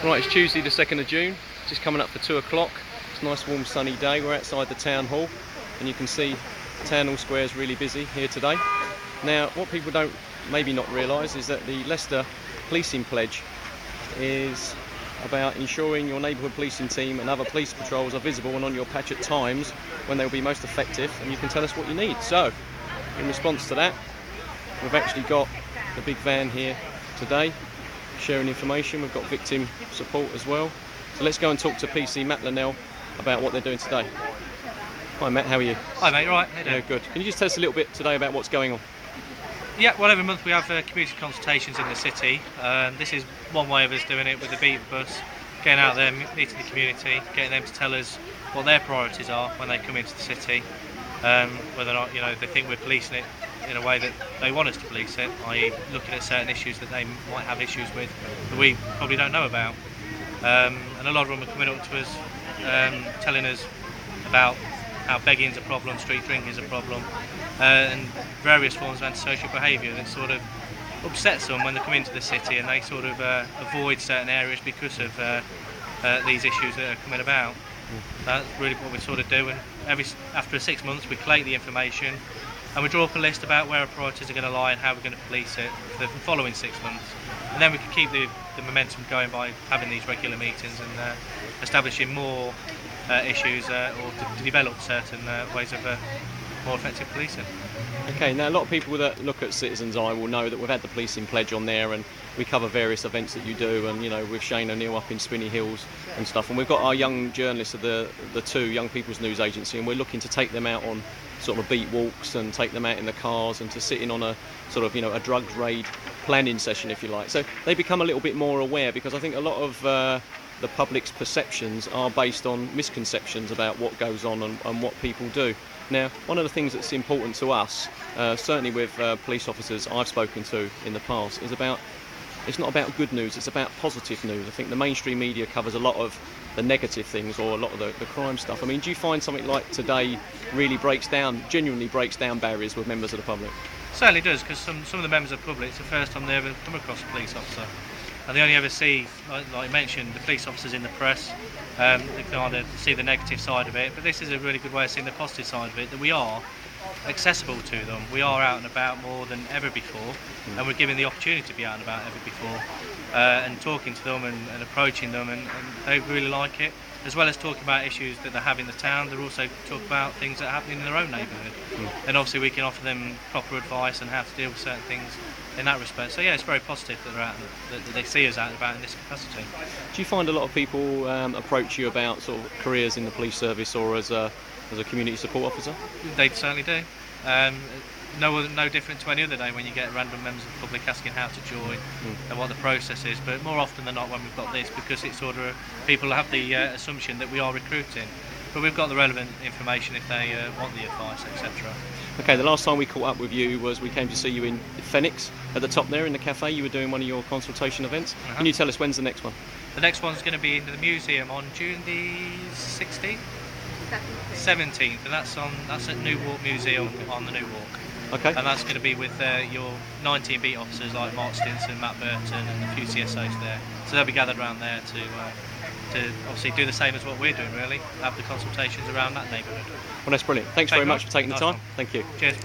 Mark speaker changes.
Speaker 1: Right, it's Tuesday the 2nd of June, just coming up for 2 o'clock. It's a nice warm sunny day. We're outside the town hall and you can see Town Hall Square is really busy here today. Now, what people don't maybe not realise is that the Leicester Policing Pledge is about ensuring your neighbourhood policing team and other police patrols are visible and on your patch at times when they will be most effective, and you can tell us what you need. So, in response to that, we've actually got the big van here today sharing information. We've got victim support as well. So let's go and talk to PC Matt Linnell about what they're doing today. Hi Matt, how are you?
Speaker 2: Hi mate, you alright? How you doing?
Speaker 1: Yeah, good. Can you just tell us a little bit today about what's going on?
Speaker 2: Yeah, well, every month we have community consultations in the city. This is one way of us doing it with the beat bus, getting out there, meeting the community, getting them to tell us what their priorities are when they come into the city, whether or not they think we're policing it in a way that they want us to police it, i.e. looking at certain issues that they might have issues with that we probably don't know about. And a lot of them are coming up to us telling us about how begging is a problem, street drinking is a problem, and various forms of antisocial behaviour that sort of upsets them when they come into the city, and they sort of avoid certain areas because of these issues that are coming about. That's really what we sort of do, and after 6 months we collate the information and we draw up a list about where our priorities are going to lie and how we're going to police it for the following 6 months. And then we can keep the momentum going by having these regular meetings and establishing more issues or to develop certain ways of more effective policing.
Speaker 1: Okay, now a lot of people that look at Citizens Eye will know that we've had the Policing Pledge on there, and we cover various events that you do, and with Shane O'Neill up in Spinney Hills and stuff, and we've got our young journalists of the two Young People's News Agency, and we're looking to take them out on sort of beat walks and take them out in the cars and to sit in on a sort of a drugs raid planning session, if you like. So they become a little bit more aware, because I think a lot of the public's perceptions are based on misconceptions about what goes on and what people do. Now, one of the things that's important to us, certainly with police officers I've spoken to in the past, is it's not about good news, it's about positive news. I think the mainstream media covers a lot of the negative things or a lot of the crime stuff. I mean, do you find something like today really genuinely breaks down barriers with members of the public?
Speaker 2: Certainly does, because some of the members of the public, it's the first time they ever come across a police officer. And they only ever see, like you mentioned, the police officers in the press. They can either see the negative side of it, but this is a really good way of seeing the positive side of it, that we are accessible to them. We are out and about more than ever before, and we're given the opportunity to be out and about ever before, and talking to them and approaching them, and they really like it. As well as talking about issues that they have in the town, they also talk about things that are happening in their own neighbourhood. And obviously we can offer them proper advice on how to deal with certain things in that respect. So yeah, it's very positive that they're out, that they see us out and about in this capacity.
Speaker 1: Do you find a lot of people approach you about sort of careers in the police service or as a community support officer?
Speaker 2: They certainly do. No different to any other day when you get random members of the public asking how to join and what the process is, but more often than not when we've got this, because it's sort of people have the assumption that we are recruiting, but we've got the relevant information if they want the advice, etc.
Speaker 1: Okay, the last time we caught up with you was we came to see you in Phoenix at the top there in the cafe. You were doing one of your consultation events. Can you tell us when's the next one?
Speaker 2: The next one's going to be in the museum on June the 16th? 17th, and that's at New Walk Museum on the New Walk.
Speaker 1: Okay.
Speaker 2: And that's going to be with your 19 beat officers like Mark Stinson, Matt Burton, and a few CSOs there. So they'll be gathered around there to obviously do the same as what we're doing, really, have the consultations around that neighbourhood.
Speaker 1: Well, that's brilliant. Thanks very much for taking the time. Thank you.
Speaker 2: Cheers.